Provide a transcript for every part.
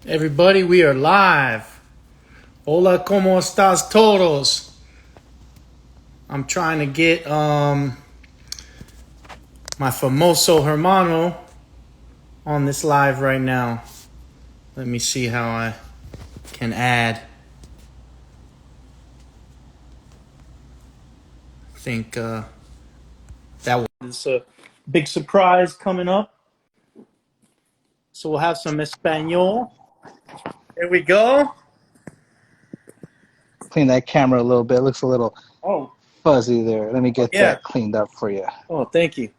Everybody, we are live. Hola, ¿cómo estás todos? I'm trying to get my famoso hermano on this live right now. Let me see how I can add. I think that was a big surprise coming up. So we'll have some Espanol. There we go. Clean that camera a little bit. It looks a little Oh, fuzzy there. Let me get yeah. that cleaned up for you. Oh, thank you.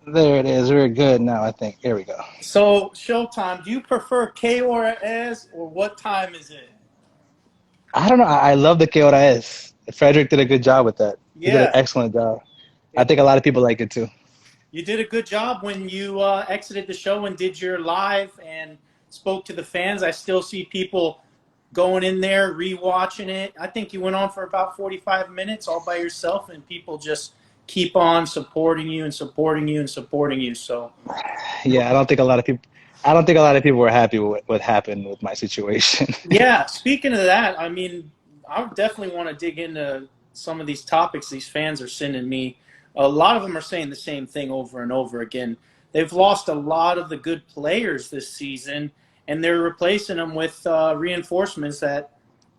There it is. We're good now, I think. Here we go. So, showtime, do you prefer K or S, or what time is it? I don't know. I love the que hora es. Frederick did a good job with that. He did an Yeah. excellent job. I think a lot of people like it too. You did a good job when you exited the show and did your live and spoke to the fans. I still see people going in there, rewatching it. I think you went on for about 45 minutes all by yourself, and people just keep on supporting you and supporting you and supporting you. So, Yeah, I don't think a lot of people. I don't think a lot of people were happy with what happened with my situation. yeah, speaking of that, I mean, I definitely want to dig into some of these topics these fans are sending me. A lot of them are saying the same thing over and over again. They've lost a lot of the good players this season, and they're replacing them with reinforcements that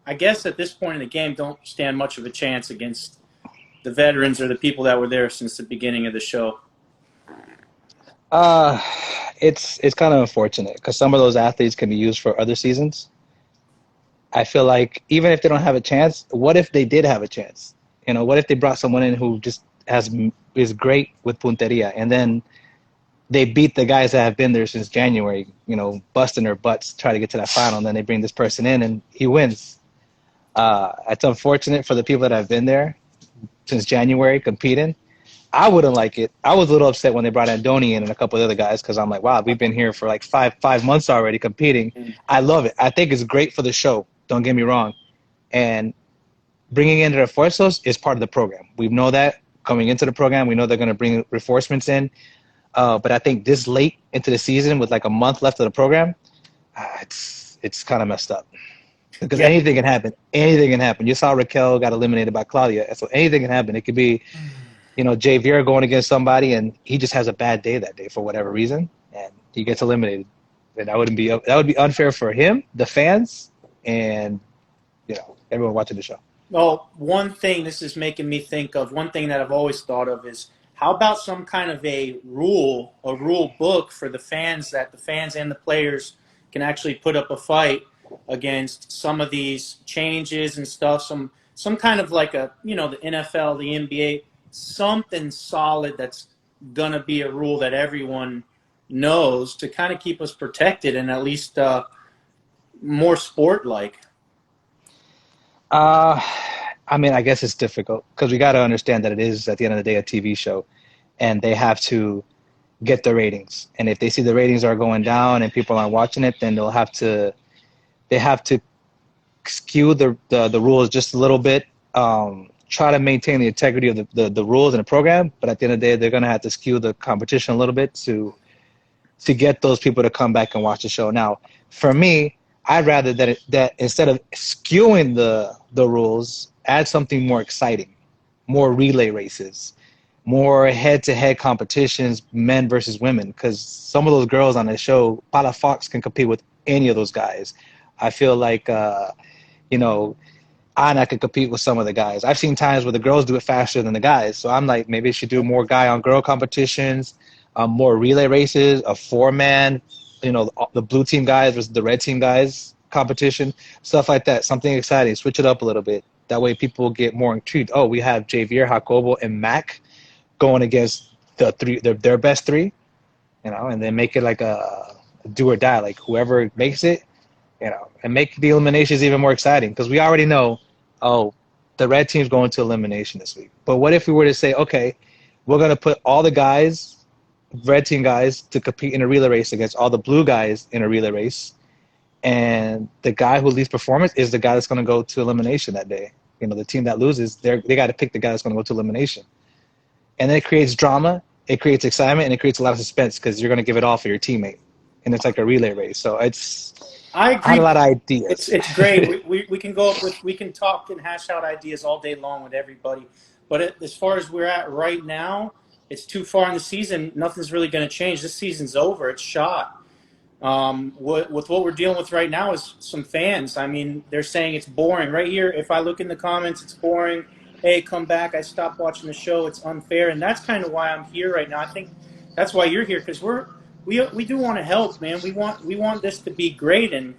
I guess at this point in the game don't stand much of a chance against the veterans or the people that were there since the beginning of the show. uh, it's kind of unfortunate because some of those athletes can be used for other seasons. I feel like even if they don't have a chance, what if they did have a chance? What if they brought someone in who just has is great with punteria, and then they beat the guys that have been there since January, busting their butts, try to get to that final, and then they bring this person in and he wins. It's unfortunate for the people that have been there since January competing. I wouldn't like it. I was a little upset when they brought Andoni in and a couple of other guys because I'm like, wow, we've been here for like five months already competing. I love it. I think it's great for the show. Don't get me wrong. And bringing in the refuerzos is part of the program. We know that coming into the program. We know they're going to bring reinforcements in. But I think this late into the season with like a month left of the program, it's kind of messed up because Yeah. anything can happen. Anything can happen. You saw Raquel got eliminated by Claudia, so anything can happen. It could be, Javier going against somebody and he just has a bad day that day for whatever reason, and he gets eliminated. And that would be unfair for him, the fans, and everyone watching the show. Well, one thing this is making me think of, one thing that I've always thought of is how about some kind of a rule book for the fans that the fans and the players can actually put up a fight against some of these changes and stuff. Some kind of like the NFL, the NBA, something solid that's gonna be a rule that everyone knows to kind of keep us protected and at least more sport like. Uh, I mean, I guess it's difficult because we got to understand that it is at the end of the day a TV show, and they have to get the ratings. And if they see the ratings are going down and people aren't watching it, then they have to skew the rules just a little bit. Try to maintain the integrity of the rules and the program, but at the end of the day, they're gonna have to skew the competition a little bit to get those people to come back and watch the show. Now, for me, I'd rather that instead of skewing the rules, add something more exciting, more relay races, more head-to-head competitions, men versus women. Because some of those girls on the show, Paula Fox can compete with any of those guys. I feel like Anna could compete with some of the guys. I've seen times where the girls do it faster than the guys. So I'm like, maybe they should do more guy on girl competitions, more relay races, a four-man, the blue team guys versus the red team guys competition, stuff like that. Something exciting. Switch it up a little bit. That way people get more intrigued. Oh, we have Javier, Jacobo, and Mac going against their best three, and then make it like a do or die. Like whoever makes it, and make the eliminations even more exciting because we already know, oh, the red team's going to elimination this week. But what if we were to say, okay, we're going to put all the guys, red team guys, to compete in a relay race against all the blue guys in a relay race, and the guy who leads performance is the guy that's going to go to elimination that day. The team that loses, they got to pick the guy that's going to go to elimination, and then it creates drama, it creates excitement, and it creates a lot of suspense because you're going to give it all for your teammate, and it's like a relay race. So I I had a agree. lot of It's ideas. it's great. We can go up with we can talk and hash out ideas all day long with everybody. But as far as we're at right now, it's too far in the season. Nothing's really going to change. This season's over. It's shot. With what we're dealing with right now is some fans. I mean, they're saying it's boring. Right here, if I look in the comments, it's boring. Hey, come back. I stopped watching the show. It's unfair. And that's kind of why I'm here right now. I think that's why you're here because we do want to help, man. We want this to be great and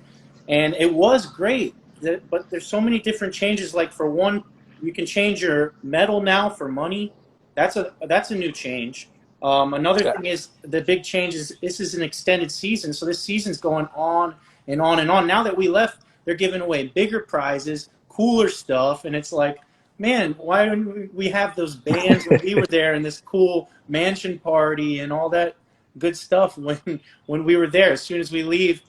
it was great. But there's so many different changes. Like for one, you can change your medal now for money. That's a new change. Another Yeah. thing is the big change is this is an extended season, so this season's going on and on and on. Now that we left, they're giving away bigger prizes, cooler stuff, and it's like, man, why didn't we have those bands when we were there and this cool mansion party and all that good stuff when we were there? As soon as we leave,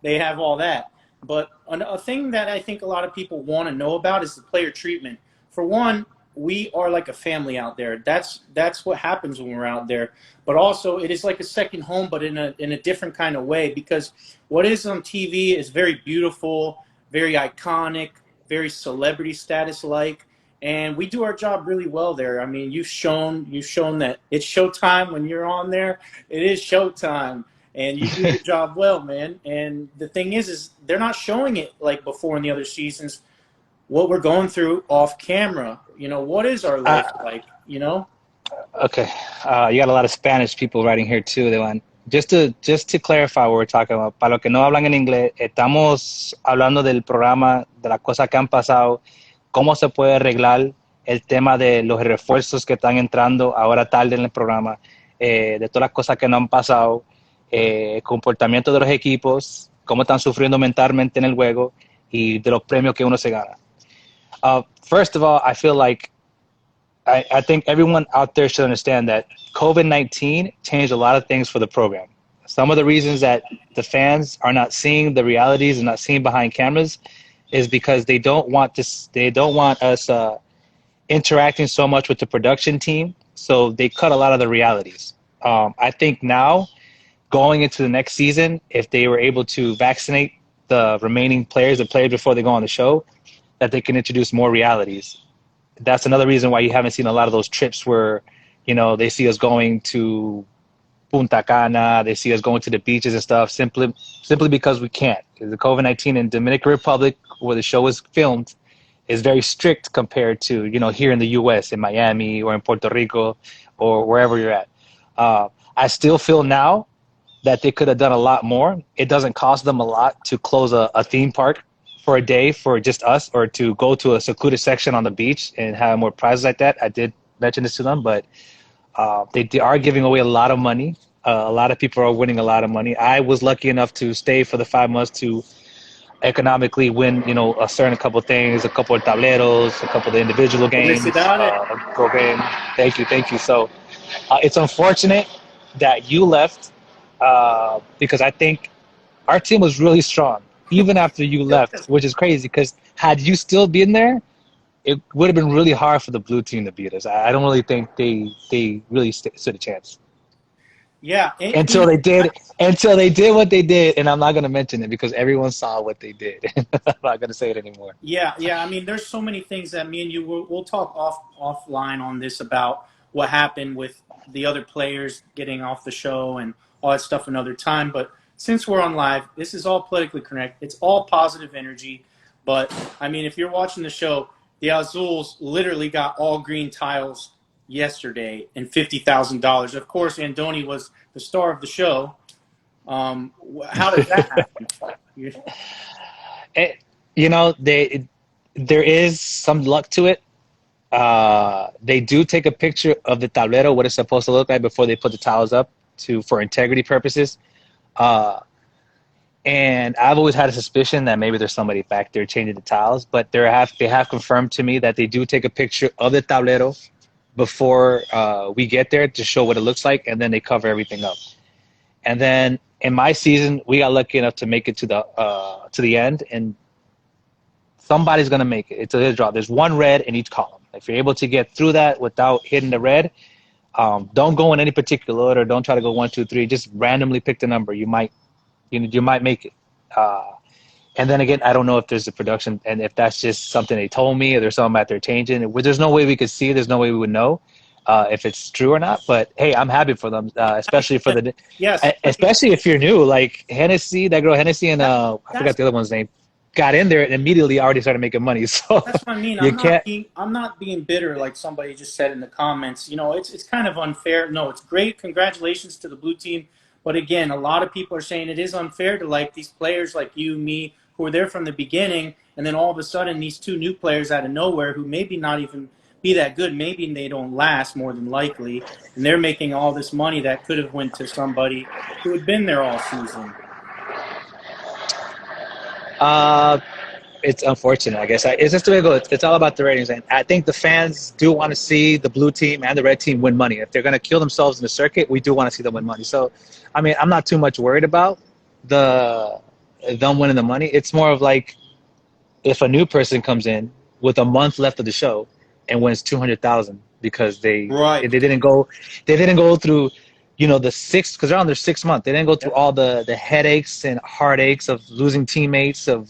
they have all that. But a thing that I think a lot of people want to know about is the player treatment. For one, we are like a family out there. That's what happens when we're out there. But also, it is like a second home, but in a different kind of way. Because what is on TV is very beautiful, very iconic, very celebrity status like, and we do our job really well there. I mean, you've shown that it's showtime when you're on there. It is showtime, and you do your job well, man. And the thing is they're not showing it like before in the other seasons what we're going through off camera. What is our life Uh, like? okay. You got a lot of Spanish people writing here too. They want just to clarify what we're talking about. Para los que no hablan en inglés, estamos hablando del programa, de las cosas que han pasado, cómo se puede arreglar el tema de los refuerzos que están entrando ahora tarde en el programa, de todas las cosas que no han pasado, comportamiento de los equipos, cómo están sufriendo mentalmente en el juego y de los premios que uno se gana. First of all, I feel like I think everyone out there should understand that COVID-19 changed a lot of things for the program. Some of the reasons that the fans are not seeing the realities and not seeing behind cameras is because they don't want this. They don't want us interacting so much with the production team, so they cut a lot of the realities. I think now, going into the next season, if they were able to vaccinate the remaining players, the players before they go on the show, that they can introduce more realities. That's another reason why you haven't seen a lot of those trips where, they see us going to Punta Cana, they see us going to the beaches and stuff, simply because we can't. The COVID-19 in Dominican Republic, where the show is filmed, is very strict compared to, here in the U.S., in Miami or in Puerto Rico or wherever you're at. I still feel now that they could have done a lot more. It doesn't cost them a lot to close a theme park for a day for just us, or to go to a secluded section on the beach and have more prizes like that. I did mention this to them, but they are giving away a lot of money. A lot of people are winning a lot of money. I was lucky enough to stay for the 5 months to economically win, a certain couple of things, a couple of tableros, a couple of the individual games. Felicidades. Go game. Thank you. So it's unfortunate that you left, because I think our team was really strong even after you left, which is crazy because had you still been there, it would have been really hard for the blue team to beat us. I don't really think they really stood a chance Yeah, until they did what they did, and I'm not going to mention it because everyone saw what they did. I'm not going to say it anymore. yeah. I mean, there's so many things that me and you we'll talk offline on this about what happened with the other players getting off the show and all that stuff another time. But since we're on live, this is all politically correct. It's all positive energy. But I mean, if you're watching the show, the Azuls literally got all green tiles yesterday and $50,000. Of course, Andoni was the star of the show. How did that happen? It, there is some luck to it. They do take a picture of the tablero, what it's supposed to look like, before they put the tiles up for integrity purposes. And I've always had a suspicion that maybe there's somebody back there changing the tiles, but they have confirmed to me that they do take a picture of the tablero before we get there to show what it looks like, and then they cover everything up. And then in my season, we got lucky enough to make it to the end, and somebody's gonna make it. It's a draw. There's one red in each column. If you're able to get through that without hitting the red, don't go in any particular order. Don't try to go 1, 2, 3. Just randomly pick the number. You might make it. And then again, I don't know if there's a production and if that's just something they told me or there's something that they're changing. There's no way we could see. There's no way we would know if it's true or not. But hey, I'm happy for them, especially for the, Yes, especially if you're new. Like Hennessy, that girl Hennessy, and I that's forgot the other one's name, got in there and immediately already started making money. So That's what I mean. you can't. I'm not being bitter like somebody just said in the comments. You know, it's kind of unfair. No, it's great. Congratulations to the blue team. But again, a lot of people are saying it is unfair to like these players like you, me, who were there from the beginning, and then all of a sudden these two new players out of nowhere who maybe not even be that good, maybe they don't last more than likely, and they're making all this money that could have went to somebody who had been there all season. It's unfortunate, I guess. It's just the way it goes. It's all about the ratings, and I think the fans do want to see the blue team and the red team win money. If they're going to kill themselves in the circuit, we do want to see them win money. So, I mean, I'm not too much worried about them winning the money. It's more of like if a new person comes in with a month left of the show and wins 200,000 because they didn't go through the sixth, because they're on their 6th month. They didn't go through all the headaches and heartaches of losing teammates, of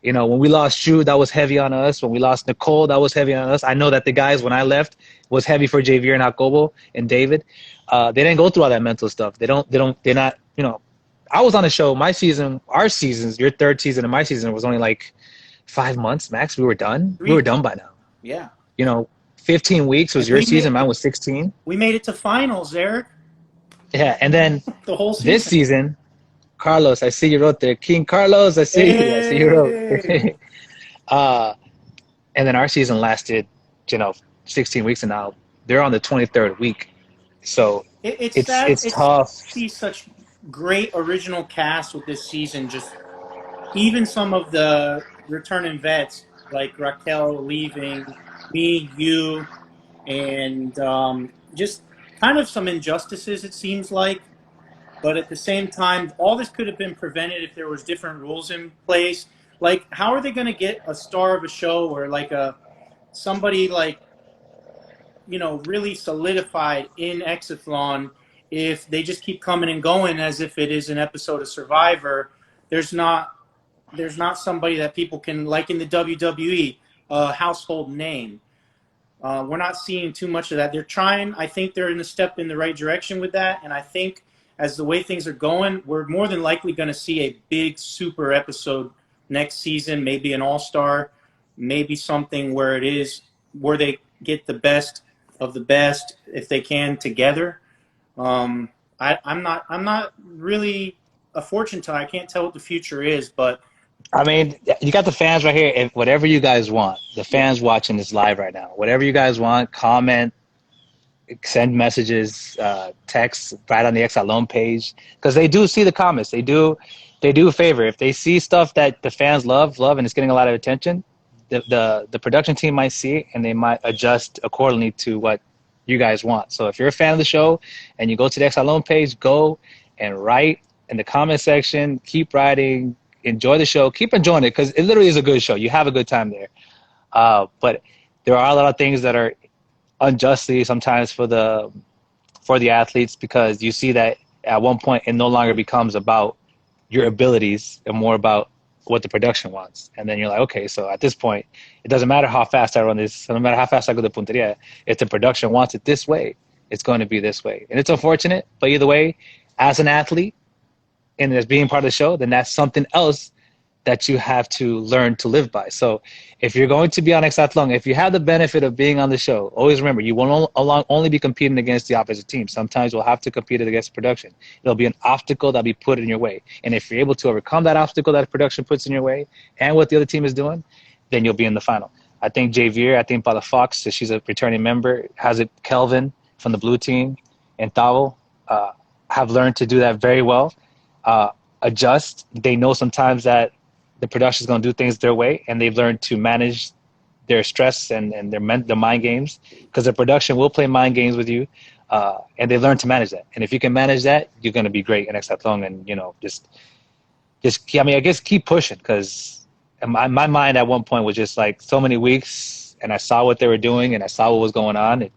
when we lost Shu, that was heavy on us. When we lost Nicole, that was heavy on us. I know that the guys, when I left, was heavy for Javier and Jacobo and David. They didn't go through all that mental stuff. They're not, I was on the show, our seasons, your 3rd season and my season was only like 5 months max. We were done. We were done by now. Yeah. 15 weeks was your season. Mine was 16. We made it to finals, Eric. Yeah. And then the whole season. This season, Carlos, I see you wrote there. King Carlos, I see you wrote. And then our season lasted, 16 weeks, and now they're on the 23rd week. So it's tough. See such great original cast with this season. Just even some of the returning vets like Raquel leaving, me, you, and just kind of some injustices. It seems like. But at the same time, all this could have been prevented if there was different rules in place. Like, how are they going to get a star of a show or like somebody like, really solidified in Exatlon if they just keep coming and going as if it is an episode of Survivor? There's not somebody that people can, like in the WWE, a household name. We're not seeing too much of that. They're trying. I think they're in a step in the right direction with that, and I think as the way things are going, we're more than likely going to see a big super episode next season, maybe an all-star, maybe something where they get the best of the best if they can together. I'm not really a fortune teller. I can't tell what the future is, but I mean, you got the fans right here. If whatever you guys want, the fans watching this live right now, whatever you guys want, comment, send messages, text right on the Exatlón page, because they do see the comments. They do a favor. If they see stuff that the fans love, and it's getting a lot of attention, the production team might see it and they might adjust accordingly to what you guys want. So if you're a fan of the show and you go to the Exatlón page, go and write in the comment section. Keep writing. Enjoy the show. Keep enjoying it because it literally is a good show. You have a good time there. But there are a lot of things that are unjustly sometimes for the athletes, because you see that at one point it no longer becomes about your abilities and more about what the production wants. And then you're like, okay, so at this point, it doesn't matter how fast I run this, no matter how fast I go to punteria, if the production wants it this way, it's going to be this way. And it's unfortunate, but either way, as an athlete and as being part of the show, then that's something else that you have to learn to live by. So if you're going to be on Exatlón, if you have the benefit of being on the show, always remember, you won't only be competing against the opposite team. Sometimes you'll have to compete against production. It'll be an obstacle that'll be put in your way. And if you're able to overcome that obstacle that production puts in your way and what the other team is doing, then you'll be in the final. I think Javier, I think Palafox, she's a returning member, has it, Kelvin from the blue team, and Tavo have learned to do that very well. Adjust. They know sometimes that the production is going to do things their way, and they've learned to manage their stress and their mind games, because the production will play mind games with you, and they learn to manage that. And if you can manage that, you're going to be great in Exatlón. And I guess keep pushing, because my mind at one point was just like so many weeks, and I saw what they were doing and I saw what was going on. It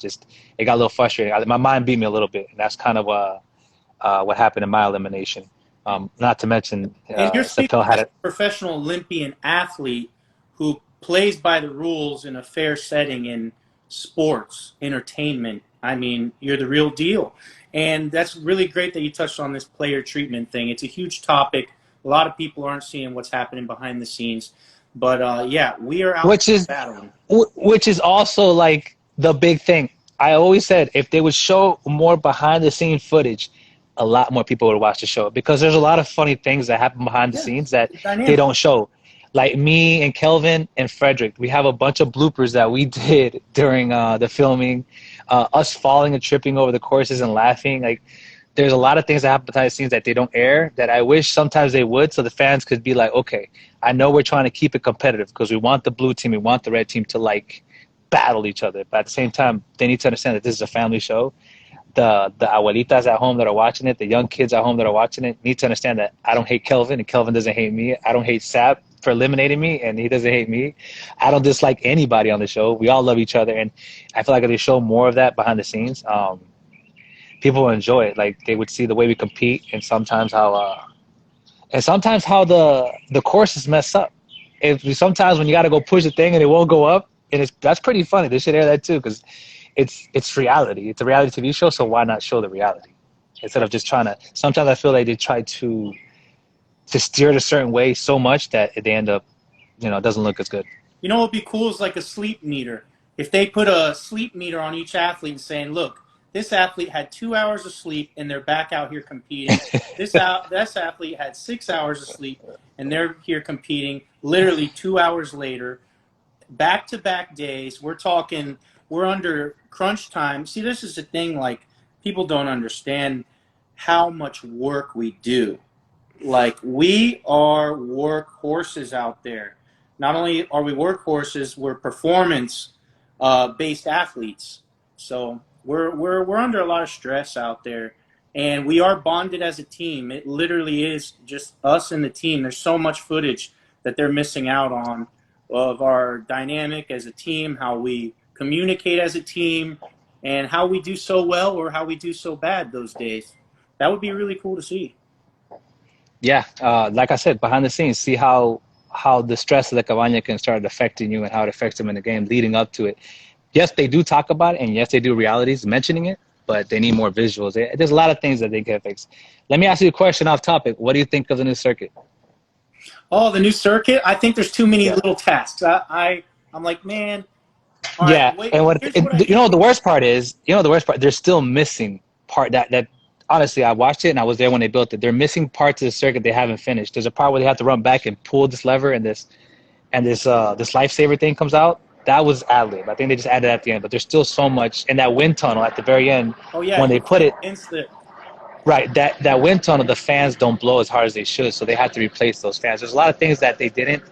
got a little frustrating. My mind beat me a little bit, and that's kind of what happened in my elimination. Not to mention And you're speaking Chappelle had as a it. professional Olympian athlete who plays by the rules in a fair setting in sports, entertainment. I mean, you're the real deal. And that's really great that you touched on this player treatment thing. It's a huge topic. A lot of people aren't seeing what's happening behind the scenes. But yeah, we are out which is battling. which is also like the big thing. I always said if they would show more behind the scene footage, a lot more people would watch the show because there's a lot of funny things that happen behind the Yeah, scenes that it's they dynamic. don't show. Like me and Kelvin and Frederick, we have a bunch of bloopers that we did during the filming, us falling and tripping over the courses and laughing. Like there's a lot of things that happen behind the scenes that they don't air that I wish sometimes they would so the fans could be like, okay, I know we're trying to keep it competitive because we want the blue team, we want the red team to like battle each other. But at the same time, they need to understand that this is a family show. The abuelitas at home that are watching it, the young kids at home that are watching it, need to understand that I don't hate Kelvin and Kelvin doesn't hate me. I don't hate Sap for eliminating me and he doesn't hate me. I don't dislike anybody on the show. We all love each other, and I feel like if they show more of that behind the scenes, people will enjoy it. Like they would see the way we compete, and sometimes how the courses mess up. If sometimes when you got to go push the thing and it won't go up, and that's pretty funny. They should air that too because it's reality. It's a reality TV show, so why not show the reality instead of just trying to? Sometimes I feel like they try to steer it a certain way so much that they end up, it doesn't look as good. You know what would be cool is like a sleep meter. If they put a sleep meter on each athlete and saying, look, this athlete had 2 hours of sleep and they're back out here competing. This athlete had 6 hours of sleep and they're here competing literally 2 hours later, back to back days. We're under crunch time. See, this is the thing, like, people don't understand how much work we do. Like, we are workhorses out there. Not only are we workhorses, we're performance based athletes. So we're under a lot of stress out there, and we are bonded as a team. It literally is just us and the team. There's so much footage that they're missing out on of our dynamic as a team, how we communicate as a team, and how we do so well or how we do so bad those days. That would be really cool to see. Yeah, like I said, behind the scenes, see how the stress of the cabana can start affecting you and how it affects them in the game leading up to it. Yes, they do talk about it, and yes, they do realities mentioning it, but they need more visuals. There's a lot of things that they can fix. Let me ask you a question off topic. What do you think of the new circuit? Oh, the new circuit? I think there's too many Yeah. little tasks. I'm like, man. All right, Yeah, wait. and Here's what I you think. know the worst part is, they're still missing part that honestly I watched it and I was there when they built it. They're missing parts of the circuit they haven't finished. There's a part where they have to run back and pull this lever and this lifesaver thing comes out. That was ad lib. I think they just added at the end, but there's still so much. And that wind tunnel at the very end, Oh yeah, when it they looks put like it an slip. right, that wind tunnel, the fans don't blow as hard as they should, so they had to replace those fans. There's a lot of things that they didn't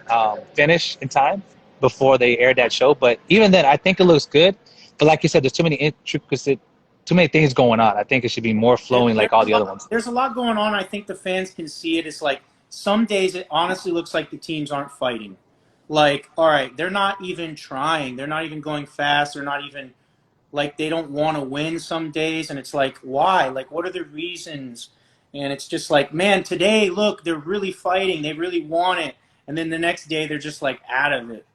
finish in time before they aired that show, but even then, I think it looks good. But like you said, there's too many intricacies, too many things going on. I think it should be more flowing like all the other ones. There's a lot going on. I think the fans can see it. It's like some days it honestly looks like the teams aren't fighting. Like, all right, they're not even trying. They're not even going fast. They're not even like they don't want to win some days. And it's like, why? Like, what are the reasons? And it's just like, man, today, look, they're really fighting. They really want it. And then the next day, they're just like out of it.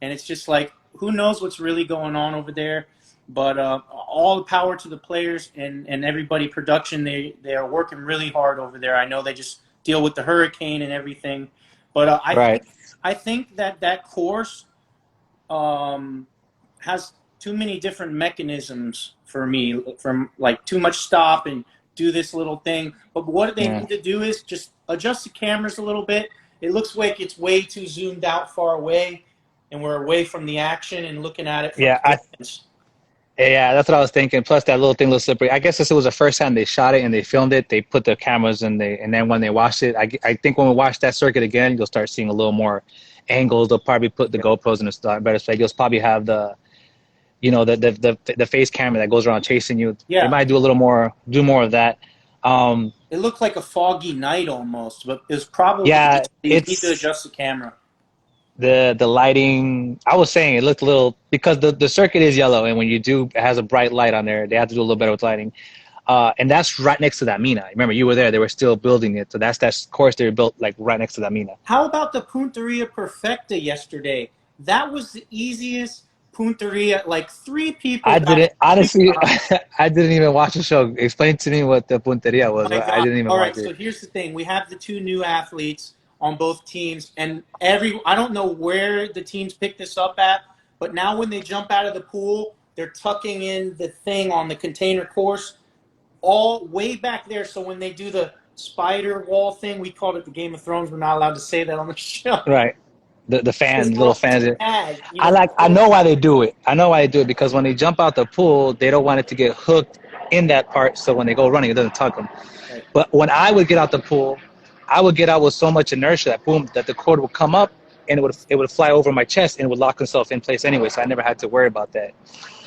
And it's just like, who knows what's really going on over there? But all the power to the players and everybody production. They are working really hard over there. I know they just deal with the hurricane and everything. But Right. I think that course has too many different mechanisms for me. From like too much stop and do this little thing. But what they Yeah. need to do is just adjust the cameras a little bit. It looks like it's way too zoomed out far away, and we're away from the action and looking at it from Yeah, a distance. yeah, that's what I was thinking. Plus, that little thing looks slippery. I guess this was the first time they shot it and they filmed it. They put the cameras and then when they watched it, I think when we watch that circuit again, you'll start seeing a little more angles. They'll probably put the GoPros in a better space. You'll probably have the face camera that goes around chasing you. They Yeah, might do more of that. it looked like a foggy night almost, but it was probably Yeah, they need to it's adjust the camera. the lighting. I was saying it looked a little because the circuit is yellow, and when you do, it has a bright light on there. They have to do a little better with lighting. And that's right next to that mina. Remember, you were there. They were still building it. So that's that course they built like right next to that mina. How about the Punteria Perfecta yesterday? That was the easiest Punteria. Like 3 people I got didn't, it. honestly, I didn't even watch the show. Explain to me what the punteria was. My I God. didn't even All watch right, so it. here's the thing. We have the 2 new athletes on both teams, and I don't know where the teams pick this up at, but now when they jump out of the pool, they're tucking in the thing on the container course all way back there. So when they do the spider wall thing, we called it the Game of Thrones. We're not allowed to say that on the show. Right. The This fan, little little fans. tag, I know why they do it. I know why they do it because when they jump out the pool, they don't want it to get hooked in that part. So when they go running, it doesn't tug them. Right. But when I would get out the pool, I would get out with so much inertia that boom, that the cord would come up and it would fly over my chest and it would lock itself in place anyway. So I never had to worry about that.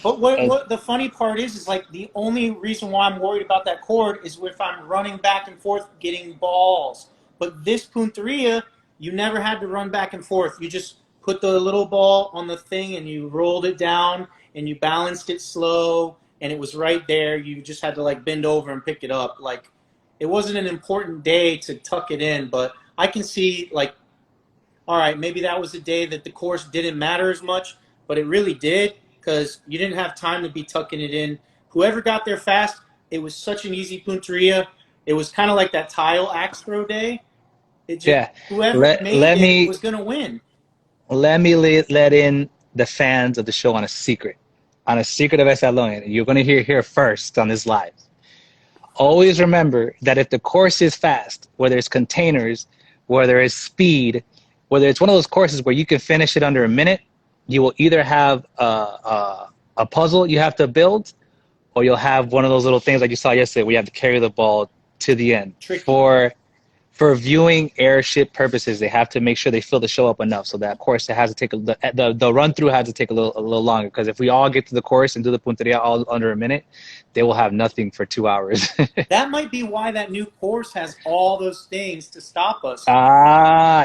But And what the funny part is like the only reason why I'm worried about that cord is if I'm running back and forth getting balls. But this Punteria, you never had to run back and forth. You just put the little ball on the thing and you rolled it down and you balanced it slow and it was right there. You just had to like bend over and pick it up. Like it wasn't an important day to tuck it in, but I can see like, all right, maybe that was a day that the course didn't matter as much, but it really did because you didn't have time to be tucking it in. Whoever got there fast, it was such an easy punteria. It was kind of like that tile axe throw day. It just yeah, whoever let made let it me was gonna win. let me let in the fans of the show on a secret, of Exatlón. You're going to hear here first on this live. Always remember that if the course is fast, whether it's containers, whether it's speed, whether it's one of those courses where you can finish it under a minute, you will either have a puzzle you have to build, or you'll have one of those little things like you saw yesterday where you have to carry the ball to the end. Tricky. For viewing airship purposes, they have to make sure they fill the show up enough. So that course it has to take the run through has to take a little longer because if we all get to the course and do the punteria all under a minute, they will have nothing for 2 hours. That might be why that new course has all those things to stop us.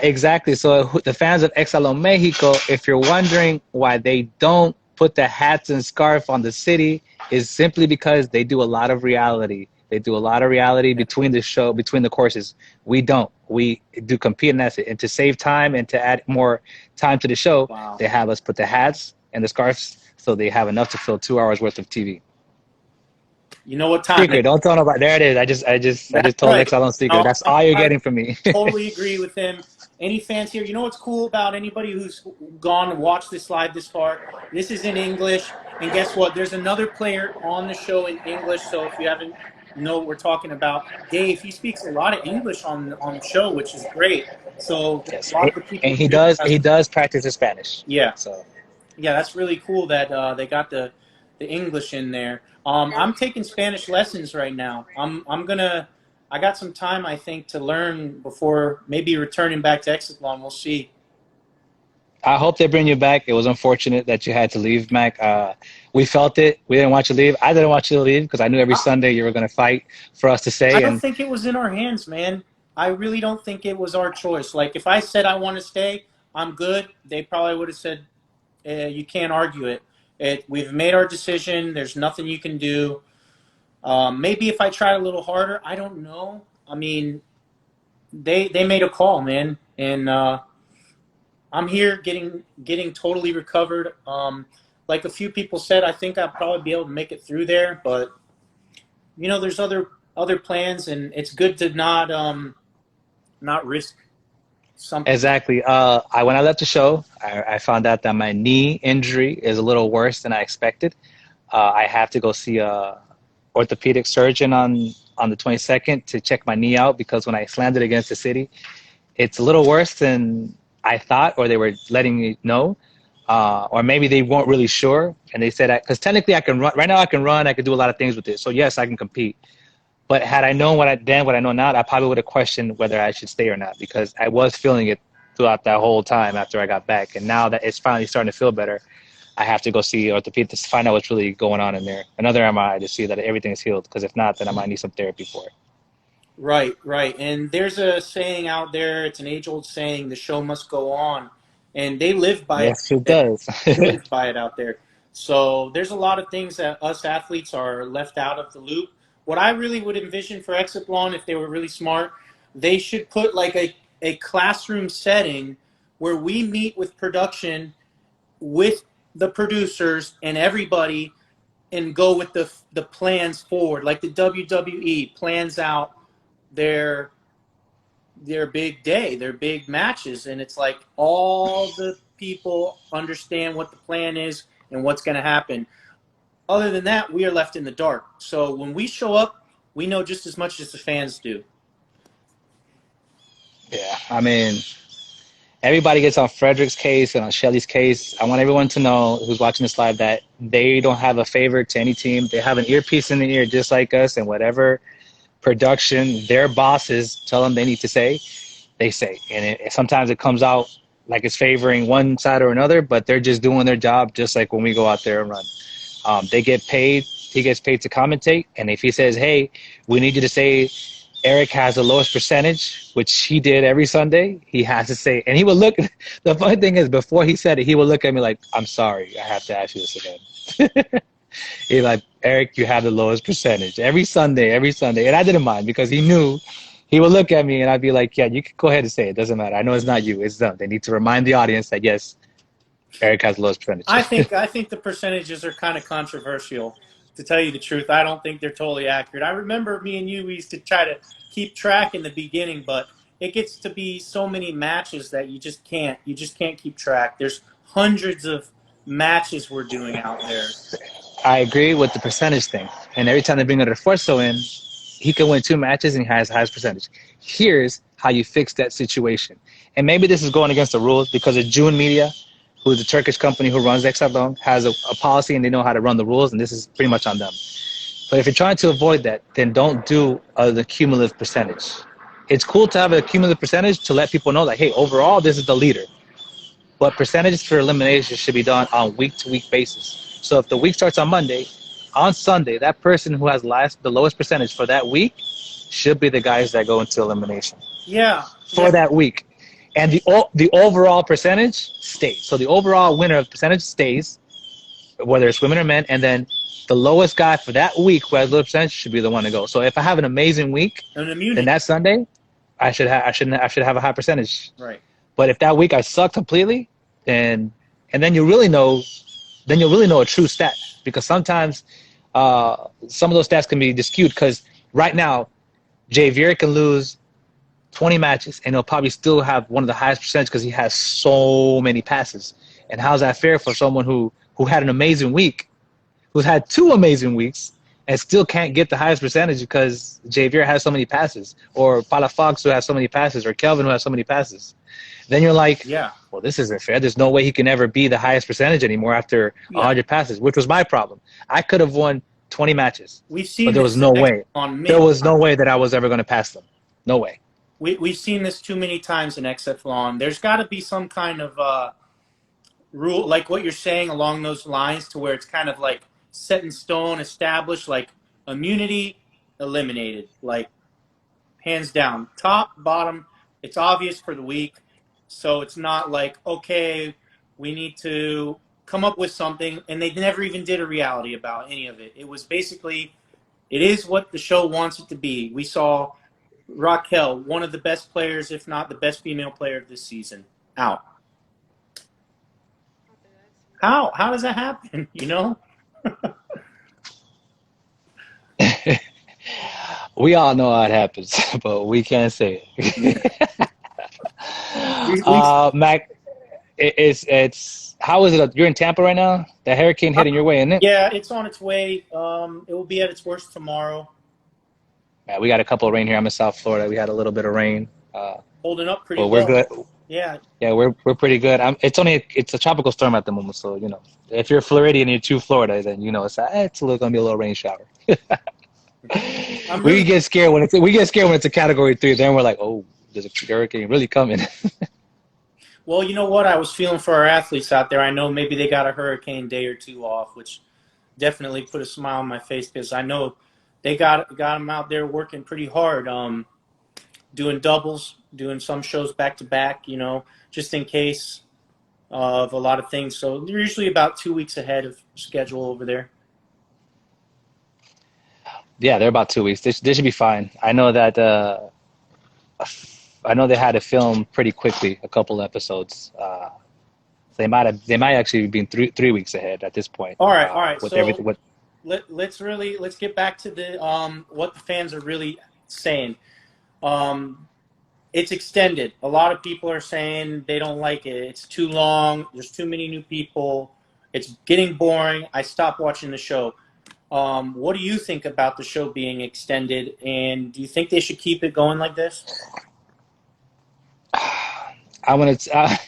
Exactly. So the fans of Exatlón Mexico, if you're wondering why they don't put the hats and scarf on the city, is simply because they do a lot of reality. They do a lot of reality between the courses. We don't. We do compete in that. And to save time and to add more time to the show, Wow. They have us put the hats and the scarves so they have enough to fill 2 hours worth of TV. You know what time? Secret. Don't tell nobody. There it is. I just told right. Exatlón secret. No, That's all you're getting from me. Totally agree with him. Any fans here? You know what's cool about anybody who's gone and watched this live this far? This is in English, and guess what? There's another player on the show in English. So if you haven't know what we're talking about, Dave, he speaks a lot of English on the show, which is great. So Yes. a lot of the people And he does practice his Spanish. Yeah. So yeah, that's really cool that they got the English in there. I'm taking Spanish lessons right now. I got some time, I think, to learn before maybe returning back to Exatlón. We'll see. I hope they bring you back. It was unfortunate that you had to leave, Mac. We felt it. We didn't want you to leave. I didn't want you to leave because I knew every Sunday you were going to fight for us to stay. I don't think it was in our hands, man. I really don't think it was our choice. Like, if I said I want to stay, I'm good. They probably would have said, you can't argue it. We've made our decision. There's nothing you can do. Maybe if I tried a little harder, I don't know. I mean, they made a call, man, and I'm here getting totally recovered. Like a few people said, I think I'll probably be able to make it through there, but there's other plans, and it's good to not risk something. Exactly. When I left the show, I found out that my knee injury is a little worse than I expected. I have to go see a orthopedic surgeon on the 22nd to check my knee out because when I slammed it against the city, it's a little worse than I thought, or they were letting me know, or maybe they weren't really sure. And they said, because technically I can run right now. I can run. I can do a lot of things with it. So yes, I can compete. But had I known what I know now, I probably would have questioned whether I should stay or not because I was feeling it throughout that whole time after I got back. And now that it's finally starting to feel better, I have to go see orthopedic to find out what's really going on in there. Another MRI to see that everything is healed. Because if not, then I might need some therapy for it. Right. And there's a saying out there. It's an age-old saying: "The show must go on," and they live by yes, it. It does. They live by it out there. So there's a lot of things that us athletes are left out of the loop. what I really would envision for Exatlón, if they were really smart, they should put like a classroom setting where we meet with production, with the producers and everybody, and go with the plans forward. Like the WWE plans out their big day, their big matches, and it's like all the people understand what the plan is and what's going to happen. Other than that, we are left in the dark. So when we show up, we know just as much as the fans do. Yeah, I mean, everybody gets on Frederick's case and on Shelly's case. I want everyone to know who's watching this live that they don't have a favor to any team. They have an earpiece in the ear just like us, and whatever production their bosses tell them they need to say, they say. And sometimes it comes out like it's favoring one side or another, but they're just doing their job just like when we go out there and run. They get paid. He gets paid to commentate. And if he says, hey, we need you to say Eric has the lowest percentage, which he did every Sunday, he has to say, and he would look, the funny thing is before he said it, he would look at me like, I'm sorry, I have to ask you this again. He's like, Eric, you have the lowest percentage every Sunday. And I didn't mind because he knew he would look at me and I'd be like, yeah, you can go ahead and say it. Doesn't matter. I know it's not you, it's them. They need to remind the audience that, yes, Eric has the lowest percentage. I think the percentages are kind of controversial. To tell you the truth, I don't think they're totally accurate. I remember me and you, we used to try to keep track in the beginning, but it gets to be so many matches that you just can't keep track. There's hundreds of matches we're doing out there. I agree with the percentage thing. And every time they bring another Forso in, he can win 2 matches and he has the highest percentage. Here's how you fix that situation. And maybe this is going against the rules because of June Media, who is a Turkish company who runs Exatlón, has a policy and they know how to run the rules, and this is pretty much on them. But if you're trying to avoid that, then don't do the cumulative percentage. It's cool to have a cumulative percentage to let people know that, hey, overall, this is the leader. But percentages for elimination should be done on week-to-week basis. So if the week starts on Monday, on Sunday, that person who has the lowest percentage for that week should be the guys that go into elimination. Yeah. For that week. And the overall percentage stays. So the overall winner of percentage stays, whether it's women or men, and then the lowest guy for that week who has low percentage should be the one to go. So if I have an amazing week, then that Sunday, I should have a high percentage. Right. But if that week I suck completely, and then you'll really know a true stat, because sometimes some of those stats can be skewed. Because right now, Javier can lose 20 matches and he'll probably still have one of the highest percentages because he has so many passes. And how's that fair for someone who had an amazing week, who's had 2 amazing weeks, and still can't get the highest percentage because Javier has so many passes, or Palafox who has so many passes, or Kelvin who has so many passes? Then you're like, yeah, well, this isn't fair. There's no way he can ever be the highest percentage anymore after 100 passes, which was my problem. I could have won 20 matches, but there was no way. There was no way that I was ever going to pass them. No way. We've seen this too many times in Exatlón. There's got to be some kind of rule, like what you're saying along those lines, to where it's kind of like set in stone, established, like immunity, eliminated, like hands down, top, bottom. It's obvious for the week, so it's not like, okay, we need to come up with something, and they never even did a reality about any of it. It was basically, it is what the show wants it to be. We saw Raquel, one of the best players, if not the best female player of this season, out. How does that happen? You know? We all know how it happens, but we can't say it. Mac, it's how is it? You're in Tampa right now? The hurricane heading your way, isn't it? Yeah, it's on its way. It will be at its worst tomorrow. Yeah, we got a couple of rain here. I'm in South Florida. We had a little bit of rain. Holding up pretty well. We're good. Yeah. Yeah, we're pretty good. It's a tropical storm at the moment, so if you're Floridian and you're to Florida, then it's gonna be a little rain shower. We get scared when it's a Category 3. Then we're like, oh, there's a hurricane really coming. Well, you know what? I was feeling for our athletes out there. I know maybe they got a hurricane day or 2 off, which definitely put a smile on my face, because I know they got them out there working pretty hard, doing doubles, doing some shows back to back, just in case of a lot of things. So they're usually about 2 weeks ahead of schedule over there. Yeah, they're about 2 weeks. They should be fine. I know that. I know they had to film pretty quickly, a couple episodes. They might actually be 3 weeks ahead at this point. All right. With So everything. With let's get back to the what the fans are really saying. Um, it's extended. A lot of people are saying they don't like it. It's too long. There's too many new people. It's getting boring. I stopped watching the show. What do you think about the show being extended? And do you think they should keep it going like this? I want to.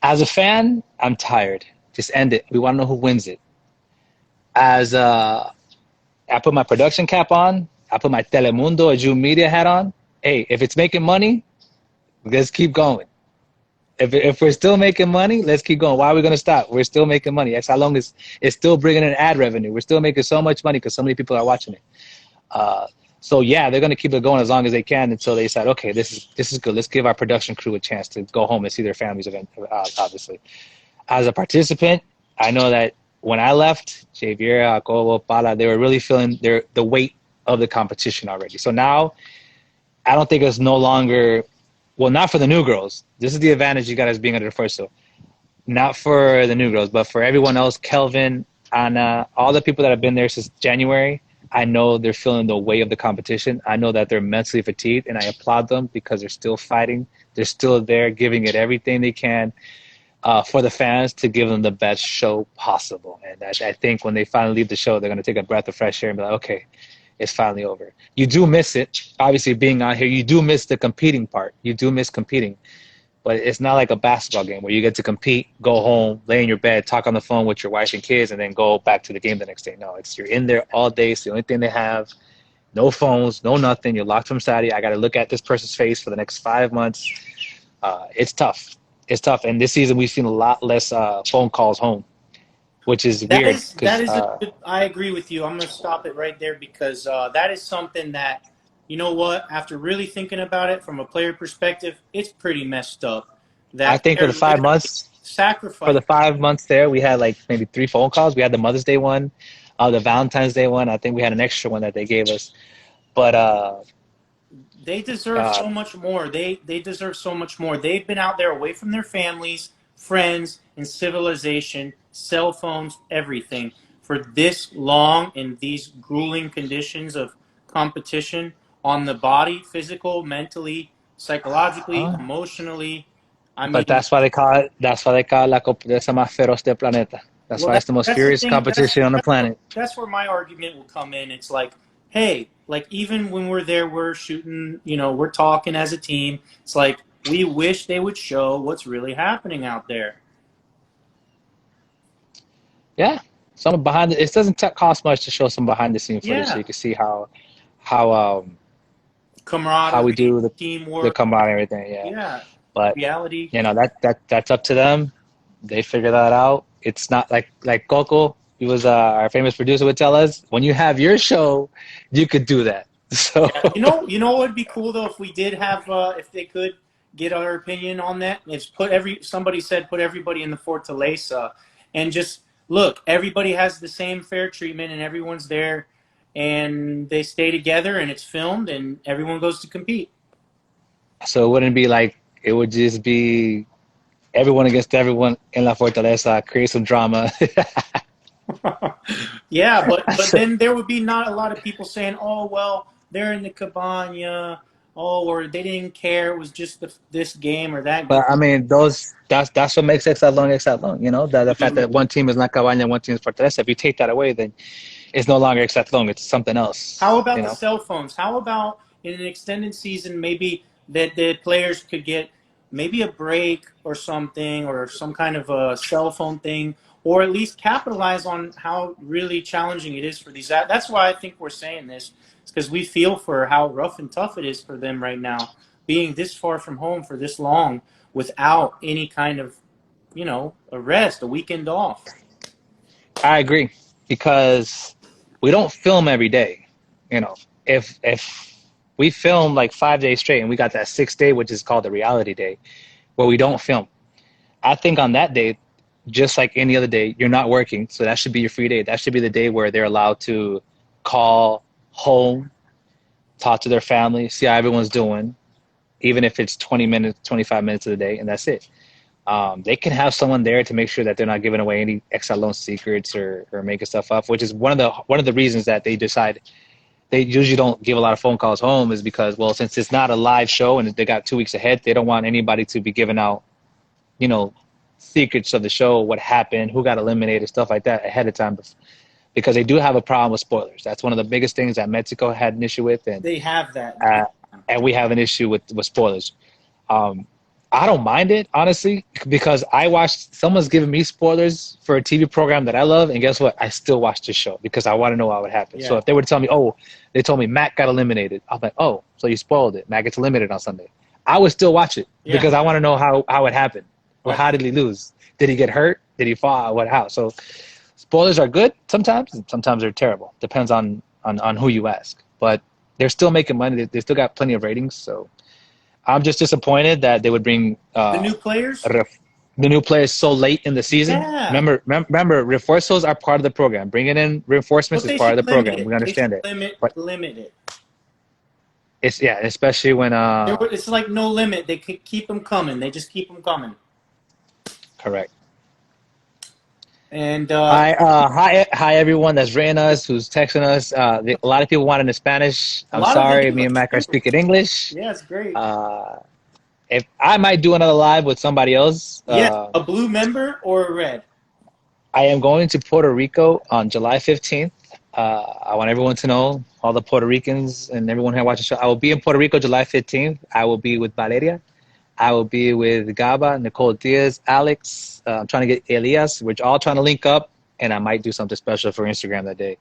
As a fan, I'm tired. Just end it. We want to know who wins it. As I put my production cap on, I put my Telemundo or June Media hat on. Hey, if it's making money, let's keep going. If we're still making money, let's keep going. Why are we going to stop? We're still making money. Exatlón is still bringing in ad revenue. We're still making so much money because so many people are watching it. So yeah, they're going to keep it going as long as they can until they decide, okay, this is good. Let's give our production crew a chance to go home and see their families event. Obviously, as a participant, I know that when I left, Javier, Jacobo, Pala, they were really feeling the weight of the competition already. So now, I don't think it's no longer, well, not for the new girls. This is the advantage you got as being under the first. So not for the new girls, but for everyone else, Kelvin, Anna, all the people that have been there since January, I know they're feeling the weight of the competition. I know that they're mentally fatigued, and I applaud them because they're still fighting. They're still there, giving it everything they can for the fans to give them the best show possible. And I think when they finally leave the show, they're going to take a breath of fresh air and be like, okay, it's finally over. You do miss it. Obviously, being out here, you do miss the competing part. You do miss competing. But it's not like a basketball game where you get to compete, go home, lay in your bed, talk on the phone with your wife and kids, and then go back to the game the next day. No, it's you're in there all day. It's the only thing they have. No phones, no nothing. You're locked from Saudi. I got to look at this person's face for the next 5 months. It's tough. It's tough. And this season, we've seen a lot less phone calls home, which is weird. That Because is I agree with you. I'm going to stop it right there because that is something that, you know what, after really thinking about it from a player perspective, it's pretty messed up I that think for they're the five literally months, for sacrificing. the 5 months there, we had like maybe 3 phone calls. We had the Mother's Day one, the Valentine's Day one. I think we had an extra one that they gave us. But They deserve uh, so much more. They deserve so much more. They've been out there away from their families, friends, and civilization, cell phones, everything for this long in these grueling conditions of competition on the body, physical, mentally, psychologically, emotionally. I but mean, that's why they call la competencia más feroz del planeta. That's well, why it's the most that's the furious thing. competition on the planet. That's where my argument will come in. It's like, hey, like even when we're there, we're shooting. We're talking as a team. It's like we wish they would show what's really happening out there. Yeah, some behind it doesn't cost much to show some behind the scene footage so Yeah, you can see how how we camaraderie, do the teamwork. combine and everything. Yeah, Yeah, but reality. that's up to them. They figure that out. It's not like Coco. He was our famous producer would tell us when you have your show, you could do that. So Yeah, what would be cool though if we did have, if they could get our opinion on that. Is somebody said put everybody in the Fortaleza, and just look, everybody has the same fair treatment, and everyone's there, and they stay together, and it's filmed, and everyone goes to compete. so it wouldn't be like it would just be everyone against everyone in La Fortaleza, create some drama. Yeah, but So, then there would be not a lot of people saying, "Oh well, they're in the cabana." Oh, or they didn't care. It was just this game or that game. but I mean, that's what makes Exatlón. You know, the fact that one team is La Cabaña, one team is Fortaleza. If you take that away, then it's no longer Exatlón. It's something How else. about You the know. cell phones? How about in an extended season, maybe that the players could get maybe a break or something, or some kind of a cell phone thing, or at least capitalize on how really challenging it is for these. That's why I think we're saying this, because we feel for how rough and tough it is for them right now, being this far from home for this long without any kind of, a rest, a weekend off. I agree because we don't film every day. You know, if we film like 5 days straight and we got that 6th day, which is called the reality day, where we don't film. I think on that day, just like any other day, you're not working, so that should be your free day. That should be the day where they're allowed to call home, talk to their family, see how everyone's doing, even if it's 20 minutes, 25 minutes of the day, and that's it. They can have someone there to make sure that they're not giving away any Exatlón secrets or making stuff up, which is one of the reasons that they decide they usually don't give a lot of phone calls home, is because, well, since it's not a live show and they got 2 weeks ahead, they don't want anybody to be giving out, secrets of the show, what happened, who got eliminated, stuff like that ahead of time, because they do have a problem with spoilers. That's one of the biggest things that Mexico had an issue with, and They have that. and we have an issue with spoilers. I don't mind it, honestly, because someone's giving me spoilers for a TV program that I love, and guess what? I still watch the show because I want to know what would happen. Yeah. So if they were to tell me, they told me Mack got eliminated, I'm like, so you spoiled it. Mack gets eliminated on Sunday. I would still watch it because I want to know how it happened. Or how did he lose? Did he get hurt? Did he fall? How? So spoilers are good sometimes, and sometimes they're terrible. Depends on who you ask. But they're still making money. They still got plenty of ratings, so I'm just disappointed that they would bring the new players. The new players so late in the season. Yeah. Remember, refuerzos are part of the program. Bringing in reinforcements is part of the program. We understand it. Limit it. It's especially when it's like no limit. They can keep them coming. They just keep them coming. Correct. And hi everyone that's written us, who's texting us. A lot of people wanted in Spanish. I'm sorry, me and Mac are speaking English. Yeah, it's great. If I might do another live with somebody else. A blue member or a red? I am going to Puerto Rico on July 15th. I want everyone to know, all the Puerto Ricans and everyone who watches the show. I will be in Puerto Rico July 15th. I will be with Valeria. I will be with Gaba, Nicole Diaz, Alex. I'm trying to get Elias. We're all trying to link up, and I might do something special for Instagram that day.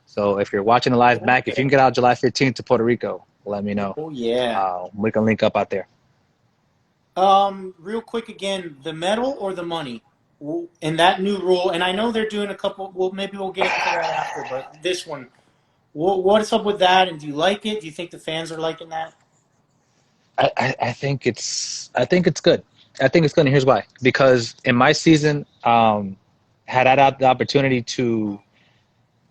So if you're watching the live back, if you can get out July 15th to Puerto Rico, let me know. Oh, yeah. We can link up out there. Real quick again, the medal or the money? In that new rule, and I know they're doing a couple, well, maybe we'll get into that after, but this one, what's up with that, and do you like it? Do you think the fans are liking that? I think it's good. I think it's good, and here's why. Because in my season, had I had the opportunity to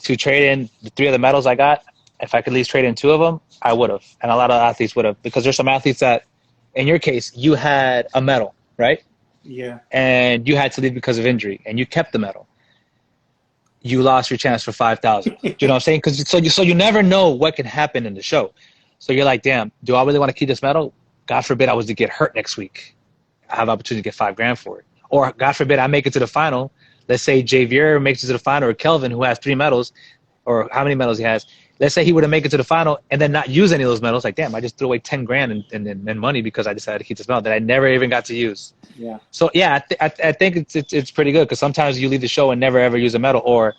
trade in the 3 of the medals I got, if I could at least trade in 2 of them, I would have. And a lot of athletes would have. Because there's some athletes that, in your case, you had a medal, right? Yeah. And you had to leave because of injury, and you kept the medal. You lost your chance for $5,000. You know what I'm saying? So you never know what can happen in the show. So you're like, damn, do I really want to keep this medal? God forbid I was to get hurt next week. I have the opportunity to get $5,000 for it. Or God forbid I make it to the final. Let's say Javier makes it to the final, or Kelvin, who has 3 medals, or how many medals he has. Let's say he would have made it to the final and then not use any of those medals. Like, damn, I just threw away $10,000 in money because I decided to keep this medal that I never even got to use. Yeah. So yeah, I think it's pretty good, because sometimes you leave the show and never ever use a medal, or,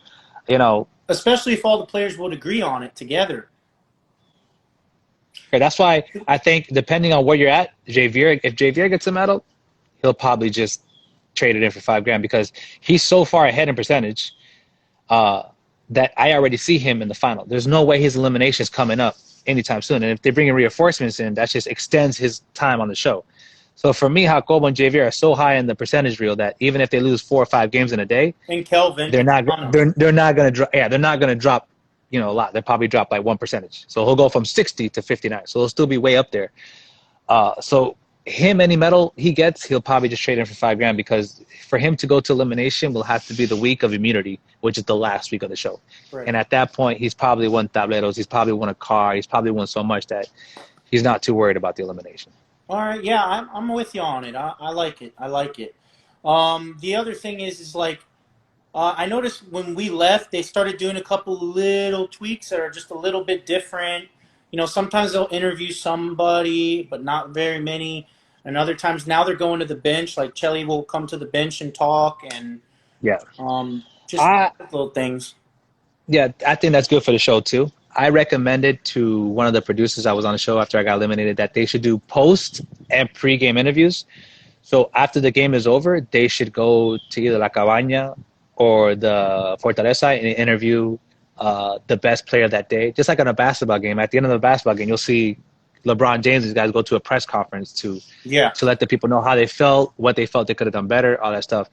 especially if all the players would agree on it together. Okay, that's why I think, depending on where you're at, if Javier gets a medal, he'll probably just trade it in for $5,000, because he's so far ahead in percentage that I already see him in the final. There's no way his elimination is coming up anytime soon. And if they bring in reinforcements in, that just extends his time on the show. So for me, Jacobo and Javier are so high in the percentage reel that even if they lose 4 or 5 games in a day, and Kelvin, they're not going to drop. Yeah, they're not going to drop. A lot. They'll probably drop like 1%. So he'll go from 60 to 59. So he'll still be way up there. So him, any medal he gets, he'll probably just trade in for $5,000, because for him to go to elimination will have to be the week of immunity, which is the last week of the show. Right. And at that point, he's probably won tableros. He's probably won a car. He's probably won so much that he's not too worried about the elimination. All right, yeah, I'm with you on it. I like it. The other thing is like, I noticed when we left, they started doing a couple little tweaks that are just a little bit different. Sometimes they'll interview somebody, but not very many. And other times now they're going to the bench. Like Chelly will come to the bench and talk, and just little things. Yeah, I think that's good for the show too. I recommended to one of the producers I was on the show after I got eliminated that they should do post and pre-game interviews. So after the game is over, they should go to either La Cabaña or the Fortaleza and interview the best player that day. Just like on a basketball game. At the end of the basketball game, you'll see LeBron James, these guys go to a press conference to let the people know how they felt, what they felt they could have done better, all that stuff.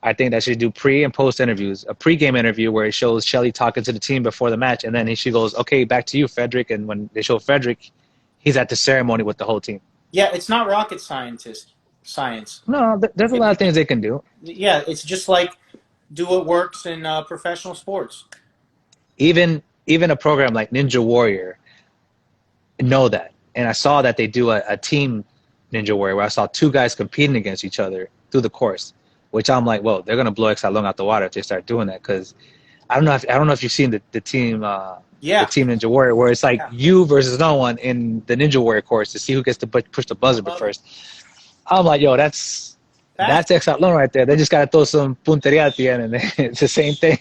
I think that should do pre and post interviews. A pre-game interview where it shows Shelly talking to the team before the match, and then she goes, "Okay, back to you, Frederick." And when they show Frederick, he's at the ceremony with the whole team. Yeah, it's not rocket science. No, there's a lot of things they can do. Yeah, it's just like do what works in professional sports. Even a program like Ninja Warrior know that. And I saw that they do a team Ninja Warrior where I saw two guys competing against each other through the course, which I'm like, well, they're gonna blow Exatlón out the water if they start doing that. Because I don't know if you've seen the team the team Ninja Warrior where it's like you versus no one in the Ninja Warrior course to see who gets to push the buzzer first. I'm like, yo, that's Exatlón right there. They just gotta throw some punteria at the end, and it's the same thing.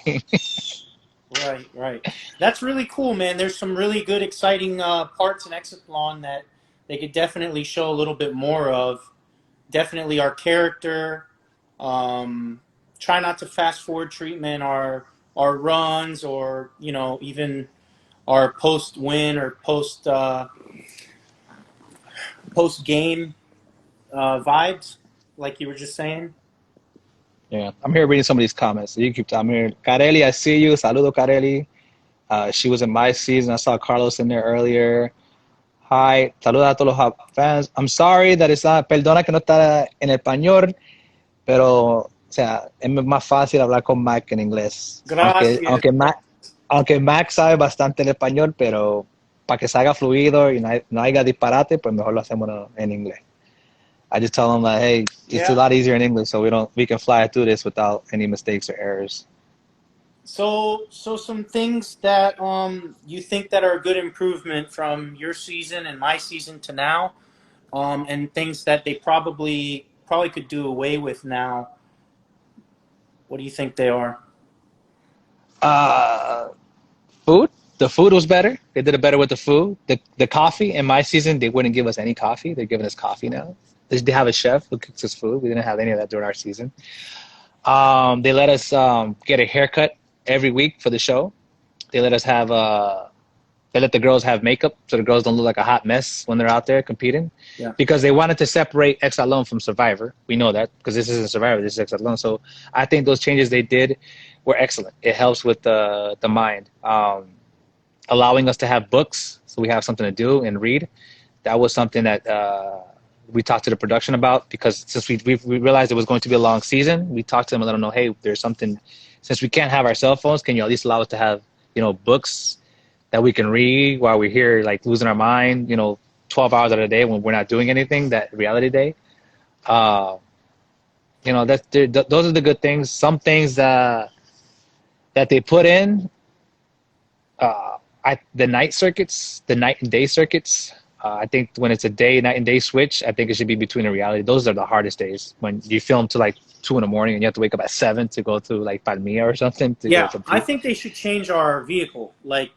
Right. That's really cool, man. There's some really good, exciting parts in Exatlón that they could definitely show a little bit more of. Definitely our character. Try not to fast forward treatment our runs, or even our post win or post game vibes, like you were just saying. Yeah, I'm here reading some of these comments. You keep I'm here. Carelli, I see you. Saludo, Carelli. She was in my season. I saw Carlos in there earlier. Hi. Saluda a todos los fans. I'm sorry that it's not, perdona que no está en español, pero, o sea, es más fácil hablar con Mac en inglés. Gracias. Aunque Mac sabe bastante el español, pero para que salga fluido y no haya disparate, pues mejor lo hacemos en inglés. I just tell them like, hey, it's a lot easier in English, so we can fly through this without any mistakes or errors. So some things that you think that are a good improvement from your season and my season to now, and things that they probably could do away with now. What do you think they are? Food. The food was better. They did it better with the food. The coffee in my season, they wouldn't give us any coffee. They're giving us coffee now. They have a chef who cooks us food. We didn't have any of that during our season. They let us get a haircut every week for the show. They let us have they let the girls have makeup so the girls don't look like a hot mess when they're out there competing. Yeah. Because they wanted to separate Exatlón from Survivor. We know that because this isn't Survivor, this is Exatlón. So I think those changes they did were excellent. It helps with the mind. Allowing us to have books so we have something to do and read. That was something that we talked to the production about, because since we realized it was going to be a long season, we talked to them and let them know, hey, there's something, since we can't have our cell phones, can you at least allow us to have, books that we can read while we're here, like losing our mind, 12 hours out of the day when we're not doing anything, that reality day. Those are the good things. Some things that they put in, the night and day circuits, I think when it's a night and day switch, I think it should be between a reality. Those are the hardest days when you film to like 2 a.m. and you have to wake up at 7 to go to like Palmilla or something. I think they should change our vehicle. Like,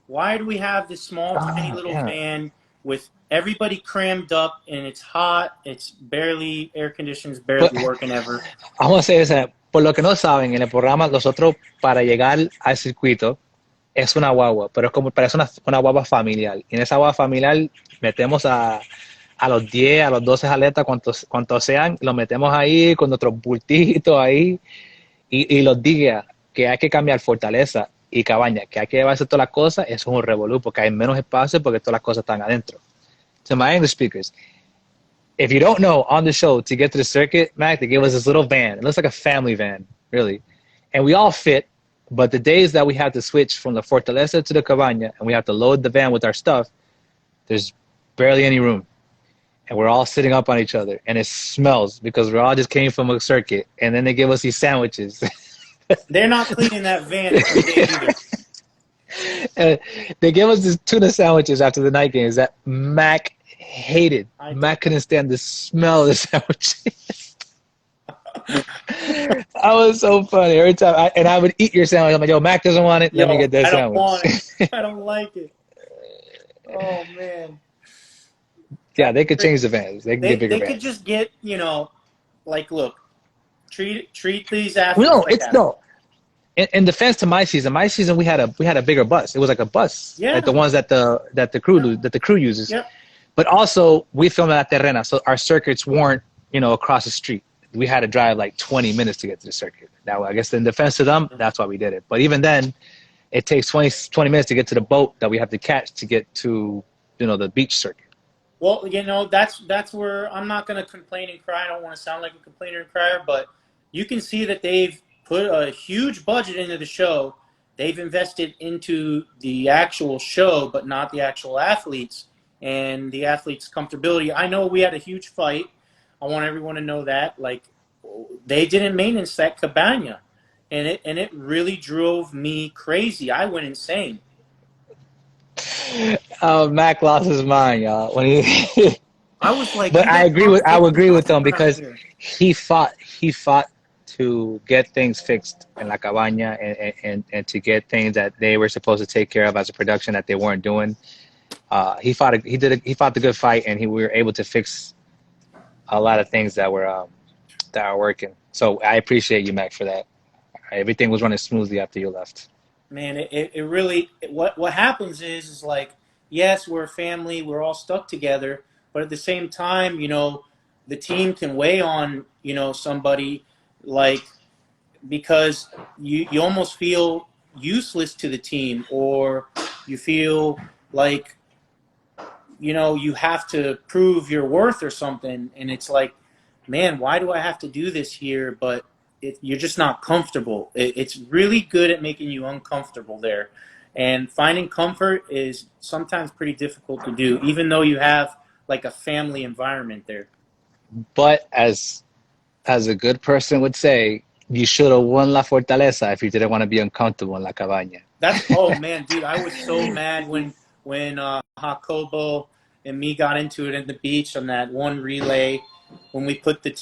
why do we have this small, tiny little van with everybody crammed up and it's hot? It's barely air conditioned, it's barely working ever. I want to say this, por lo que no saben, en el programa nosotros para llegar al circuito es una guagua, pero es como parece una guagua familiar. Y en esa guagua familiar metemos a los 10, a los 12 aletas, cuantos sean, los metemos ahí con nuestros bultitos ahí y los días que hay que cambiar Fortaleza y Cabaña, que hay que llevarse todas las cosas, eso es un revolú porque hay menos espacio porque todas las cosas están adentro. To my English speakers, if you don't know, on the show, to get to the circuit, Mac, they gave us this little van. It looks like a family van, really. And we all fit. But the days that we have to switch from the Fortaleza to the Cabaña and we have to load the van with our stuff, there's barely any room. And we're all sitting up on each other. And it smells because we all just came from a circuit. And then they give us these sandwiches. They're not cleaning that van either. They give us these tuna sandwiches after the night games that Mac hated. Mac couldn't stand the smell of the sandwiches. That was so funny. Every time I would eat your sandwich, I'm like, yo, Mac doesn't want it. Let me get that sandwich. I don't want it. I don't like it. Oh, man. Yeah, they could change the vans. They could get bigger vans. They could just get, look, treat these athletes. No. In defense to my season we had a bigger bus. It was like a bus, like the ones that the crew uses. Yep. But also we filmed at Terrena, so our circuits weren't across the street. we had to drive like 20 minutes to get to the circuit. Now, I guess in defense of them, that's why we did it. But even then, it takes 20 minutes to get to the boat that we have to catch to get to, the beach circuit. Well, that's where I'm not going to complain and cry. I don't want to sound like a complainer and crier, but you can see that they've put a huge budget into the show. They've invested into the actual show, but not the actual athletes and the athletes' comfortability. I know we had a huge fight. I want everyone to know that. Like, they didn't maintenance that cabana, and it really drove me crazy. I went insane. Mac lost his mind, y'all. When he, I was like, but I would agree with them because he fought to get things fixed in La Cabaña and to get things that they were supposed to take care of as a production that they weren't doing. He fought the good fight, and we were able to fix a lot of things that were working. So I appreciate you, Mac, for that. Everything was running smoothly after you left. Man, it really, what happens is like, yes, we're a family, we're all stuck together, but at the same time, the team can weigh on, somebody, like, because you almost feel useless to the team, or you feel like, you have to prove your worth or something, and it's like, man, why do I have to do this here? But you're just not comfortable. It's really good at making you uncomfortable there. And finding comfort is sometimes pretty difficult to do, even though you have like a family environment there. But as a good person would say, you should have won La Fortaleza if you didn't want to be uncomfortable in La Cabaña. Oh man, dude, I was so mad when Jacobo and me got into it at the beach on that one relay, when we put the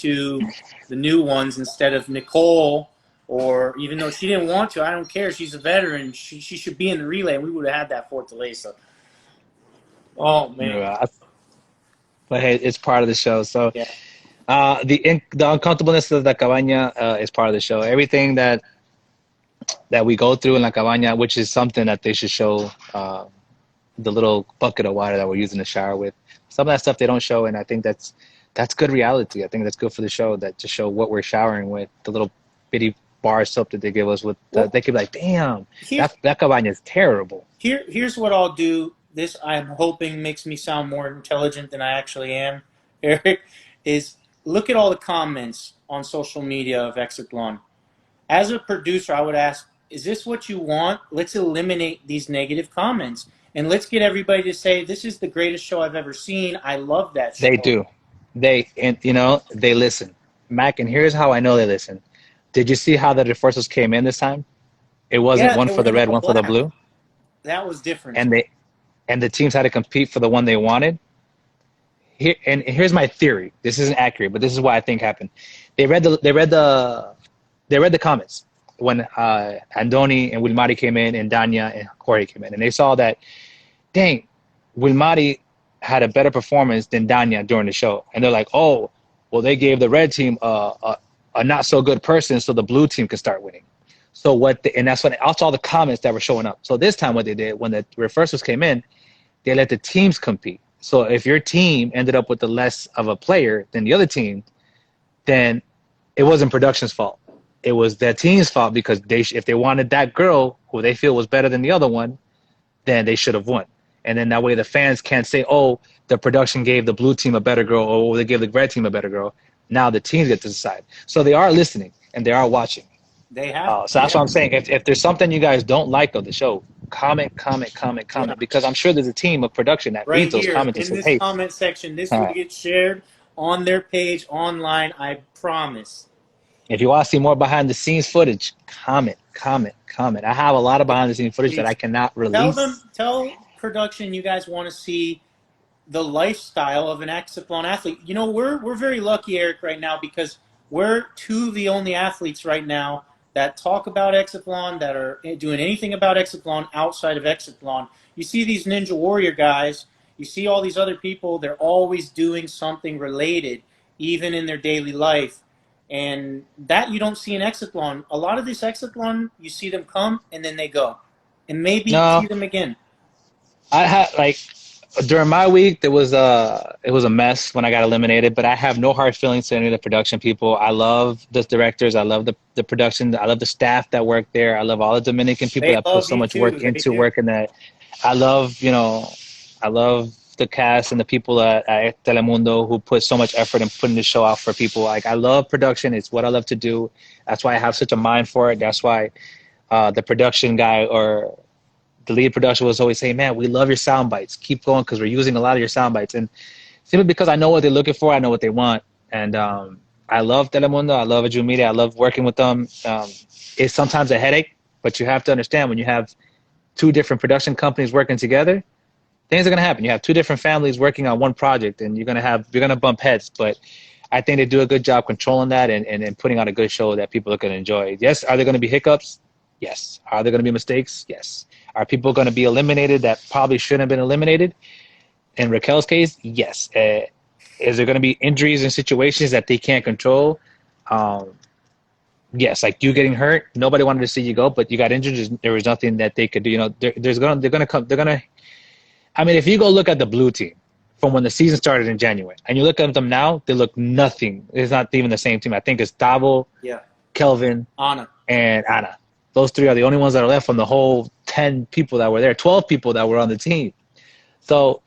new ones instead of Nicole, or even though she didn't want to, I don't care. She's a veteran. She should be in the relay. We would have had that Fortaleza. Oh man. Yeah, but hey, it's part of the show. So yeah. The uncomfortableness of La Cabaña is part of the show. Everything that we go through in La Cabaña, which is something that they should show, the little bucket of water that we're using to shower with. Some of that stuff they don't show, and I think that's good reality. I think that's good for the show, that to show what we're showering with, the little bitty bar of soap that they give us with. They could be like, damn, that cabana is terrible. Here's what I'll do. This, I'm hoping, makes me sound more intelligent than I actually am, Eric, is look at all the comments on social media of Exatlón. As a producer, I would ask, is this what you want? Let's eliminate these negative comments. And let's get everybody to say, this is the greatest show I've ever seen. I love that show. They do. They listen. Mac, and here's how I know they listen. Did you see how the reversals came in this time? It wasn't one for the red, one for the blue. That was different. And the teams had to compete for the one they wanted. Here's my theory. This isn't accurate, but this is what I think happened. They read the comments when Andoni and Wilmari came in, and Danya and Jorge came in, and they saw that, dang, Wilmari had a better performance than Danya during the show, and they're like, oh, well, they gave the red team a not so good person, so the blue team could start winning. So and that's when also all the comments that were showing up. So this time, what they did when the reversals came in, they let the teams compete. So if your team ended up with the less of a player than the other team, then it wasn't production's fault. It was their team's fault, because if they wanted that girl who they feel was better than the other one, then they should have won. And then that way the fans can't say, oh, the production gave the blue team a better girl, or they gave the red team a better girl. Now the teams get to decide. So they are listening and they are watching. They have. So that's what I'm saying. If there's something you guys don't like of the show, comment, because I'm sure there's a team of production that reads those comments and says, hey. In this comment section, this will get shared on their page online, I promise. If you want to see more behind-the-scenes footage, comment. I have a lot of behind-the-scenes footage that I cannot release. Tell production you guys want to see the lifestyle of an Exatlón athlete. We're very lucky, Eric, right now, because we're two of the only athletes right now that talk about Exatlón, that are doing anything about Exatlón outside of Exatlón. You see these Ninja Warrior guys, you see all these other people, they're always doing something related, even in their daily life. And that you don't see in Exatlón. A lot of this Exatlón, you see them come and then they go. And maybe see them again. During my week, it was a mess when I got eliminated. But I have no hard feelings to any of the production people. I love the directors. I love the production. I love the staff that work there. I love all the Dominican people They that put love so you much work too. They into do. working that. I love I love the cast and the people at Telemundo who put so much effort in putting the show out for people. Like I love production. It's what I love to do. That's why I have such a mind for it. That's why the production guy or the lead production was always saying, "Man, we love your sound bites. Keep going because we're using a lot of your sound bites." And simply because I know what they're looking for, I know what they want, and I love Telemundo. I love Aju Media. I love working with them. It's sometimes a headache, but you have to understand when you have two different production companies working together, things are gonna happen. You have two different families working on one project, and you're gonna bump heads. But I think they do a good job controlling that and putting on a good show that people are gonna enjoy. Yes, are there gonna be hiccups? Yes. Are there gonna be mistakes? Yes. Are people gonna be eliminated that probably shouldn't have been eliminated? In Raquel's case, yes. Is there gonna be injuries in situations that they can't control? Um, yes, like you getting hurt. Nobody wanted to see you go, but you got injured. There was nothing that they could do. They're gonna come. They're gonna. I mean, if you go look at the blue team from when the season started in January, and you look at them now, they look nothing. It's not even the same team. I think it's Davo, Yeah. Kelvin, Anna. and Anna. Those three are the only ones that are left from the whole 10 people that were there, 12 people that were on the team. So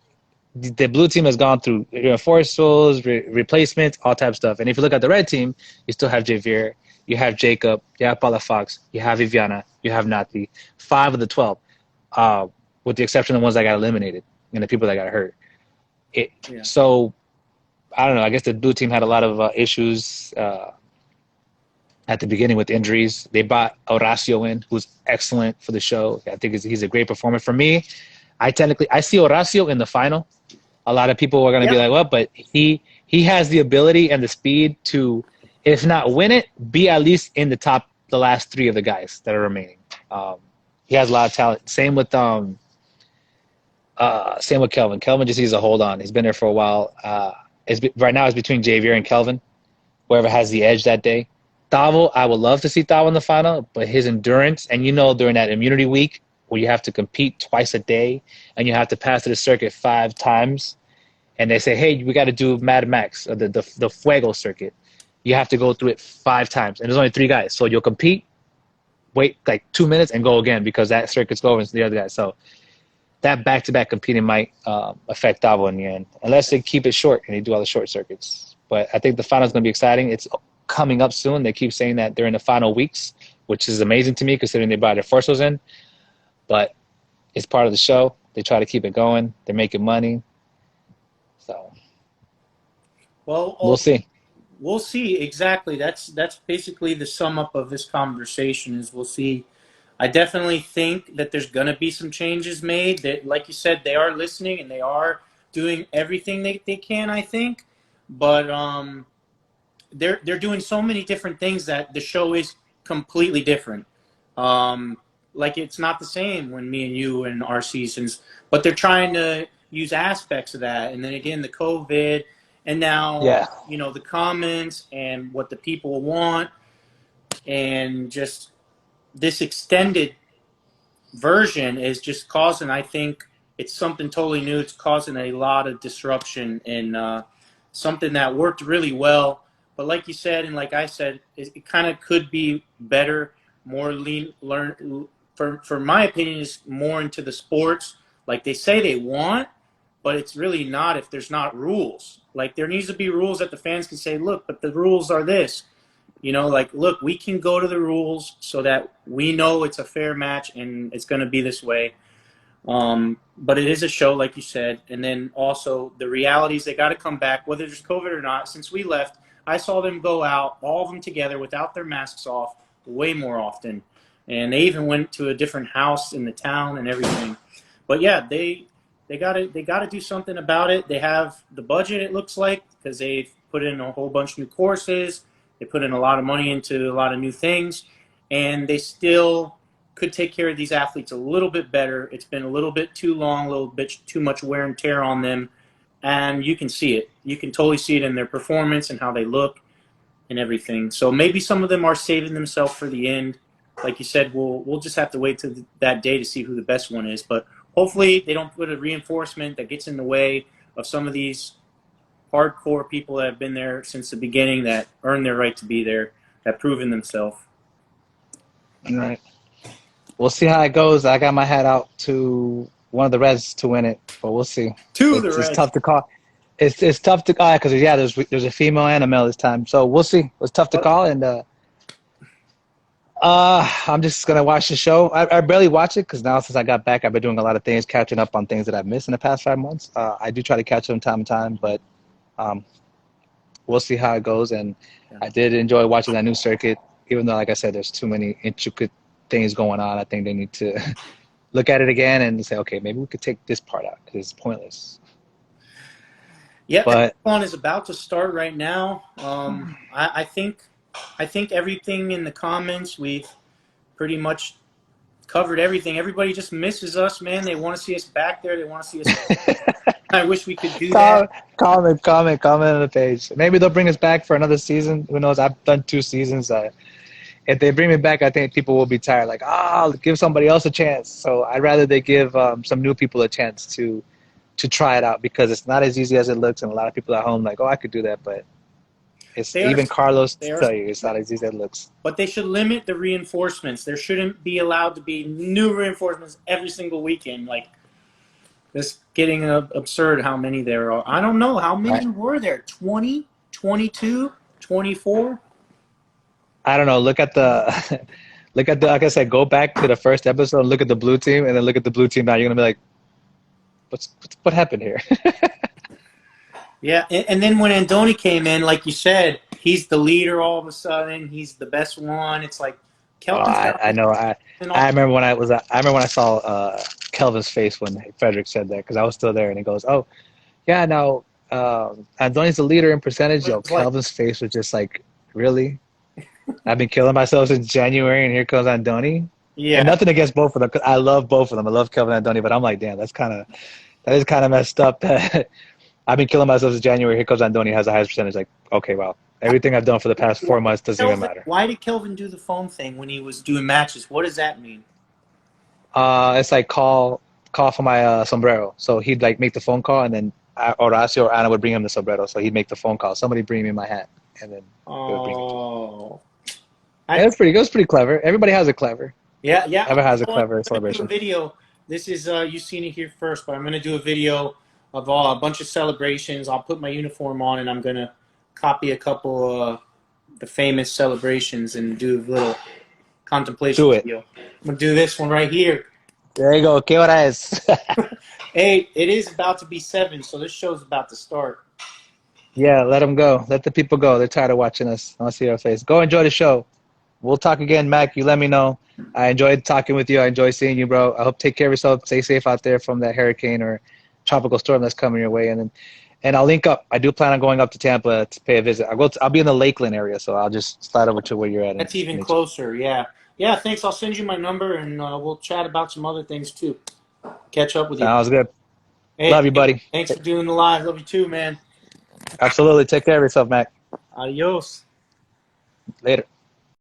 the blue team has gone through reinforcements, replacements, all type of stuff. And if you look at the red team, you still have Javier, you have Jacob, you have Palafox, you have Viviana, you have Nati. 5 of the 12, with the exception of the ones that got eliminated and the people that got hurt. So, I don't know. I guess the blue team had a lot of issues at the beginning with injuries. They brought Horacio in, who's excellent for the show. I think he's a great performer. For me, I see Horacio in the final. A lot of people are going to be like, "Well," but he has the ability and the speed to, if not win it, be at least in the last 3 of the guys that are remaining. He has a lot of talent. Same with Kelvin. Kelvin just needs to hold on. He's been there for a while. Right now it's between Javier and Kelvin, whoever has the edge that day. Thavo, I would love to see Thavo in the final, but his endurance, and during that immunity week where you have to compete twice a day and you have to pass to the circuit 5 times, and they say, "Hey, we got to do Mad Max, or the Fuego circuit." You have to go through it 5 times, and there's only 3 guys, so you'll compete, wait like 2 minutes, and go again because that circuit's over to the other guy. So that back-to-back competing might affect Thavo in the end, unless they keep it short and they do all the short circuits. But I think the final is going to be exciting. It's coming up soon. They keep saying that they're in the final weeks, which is amazing to me considering they brought their forces in. But it's part of the show. They try to keep it going. They're making money. So we'll see. We'll see. Exactly. That's basically the sum up of this conversation. Is we'll see. I definitely think that there's going to be some changes made. That, like you said, they are listening and they are doing everything they can. I think, but they're doing so many different things that the show is completely different. Like it's not the same when me and you and our seasons, but they're trying to use aspects of that. And then again, the COVID, and now the comments and what the people want, and just this extended version is just causing. I think it's something totally new. It's causing a lot of disruption and something that worked really well. But like you said, and like I said, it kind of could be better, more learn. For my opinion, is more into the sports. Like they say they want, but it's really not if there's not rules. Like there needs to be rules that the fans can say, look, but the rules are this. Like, look, we can go to the rules so that we know it's a fair match and it's going to be this way. But it is a show, like you said. And then also the realities, they got to come back, whether there's COVID or not. Since we left, I saw them go out, all of them together without their masks off, way more often. And they even went to a different house in the town and everything. But yeah, they gotta do something about it. They have the budget, it looks like, because they've put in a whole bunch of new courses. They put in a lot of money into a lot of new things, and they still could take care of these athletes a little bit better. It's been a little bit too long, a little bit too much wear and tear on them, and you can see it. You can totally see it in their performance and how they look and everything. So maybe some of them are saving themselves for the end. Like you said, we'll just have to wait till that day to see who the best one is. But hopefully they don't put a reinforcement that gets in the way of some of these hardcore people that have been there since the beginning, that earn their right to be there, that proven themselves. All right. We'll see how it goes. I got my hat out to one of the Reds to win it, but we'll see. To the It's Reds. tough to call. It's tough to call because there's a female and a male this time, so we'll see. It's tough to call, and I'm just gonna watch the show. I barely watch it because now since I got back, I've been doing a lot of things, catching up on things that I've missed in the past 5 months. I do try to catch them time to time, but we'll see how it goes. And I did enjoy watching that new circuit, even though, like I said, there's too many intricate things going on. I think they need to look at it again and say, okay, maybe we could take this part out because it's pointless. Yeah, but Exatlón is about to start right now. I think everything in the comments, we've pretty much covered everything. Everybody just misses us, man. They want to see us back there. They want to see us. I wish we could do that. Comment on the page. Maybe they'll bring us back for another season. Who knows? I've done 2 seasons. If they bring me back, I think people will be tired. Like, I'll give somebody else a chance. So I'd rather they give some new people a chance to try it out, because it's not as easy as it looks, and a lot of people at home like, oh, I could do that, but Carlos tell you it's not as easy as it looks. But they should limit the reinforcements. There shouldn't be allowed to be new reinforcements every single weekend. Like, it's getting absurd how many there are. I don't know. How many were there? 20? 22? 24? I don't know. Look at the like I said, go back to the first episode, look at the blue team, and then look at the blue team now. You're going to be like, what happened here? Yeah, and then when Andoni came in, like you said, he's the leader all of a sudden. He's the best one. It's like Kelvin's I know. I remember when I saw Kelvin's face when Frederick said that, because I was still there, and he goes, "Oh, yeah, no, Andoni's the leader in percentage." Yo, Kelvin's face was just like, "Really? I've been killing myself since January, and here comes Andoni." Yeah, and nothing against both of them, because I love both of them. I love Kelvin and Andoni, but I'm like, damn, that is kind of messed up. That I've been killing myself since January. Here comes Andoni, has the highest percentage. Like, okay, well, everything I've done for the past 4 months doesn't even matter. Why did Kelvin do the phone thing when he was doing matches? What does that mean? It's like call for my sombrero. So he'd like make the phone call, and then Horacio or Ana would bring him the sombrero. So he'd make the phone call. Somebody bring me my hat, and then they would bring it to me. It was pretty clever. Everybody has it clever. Yeah. Everybody has a clever celebration. Do a video. This is you've seen it here first, but I'm going to do a video of a bunch of celebrations. I'll put my uniform on, and I'm going to copy a couple the famous celebrations and do a little contemplation video. I'm going to do this one right here. There you go. ¿Qué hora es? Hey, it is about to be 7, so this show's about to start. Yeah, let them go. Let the people go. They're tired of watching us. I want to see their face. Go enjoy the show. We'll talk again, Mac. You let me know. I enjoyed talking with you. I enjoy seeing you, bro. I hope take care of yourself. Stay safe out there from that hurricane or tropical storm that's coming your way. And I'll link up. I do plan on going up to Tampa to pay a visit. I'll be in the Lakeland area, so I'll just slide over to where you're at. That's even closer, yeah. Yeah, thanks. I'll send you my number, and we'll chat about some other things, too. Catch up with you. Sounds good. Hey, love you, buddy. Thanks for doing the live. Love you, too, man. Absolutely. Take care of yourself, Mac. Adios. Later.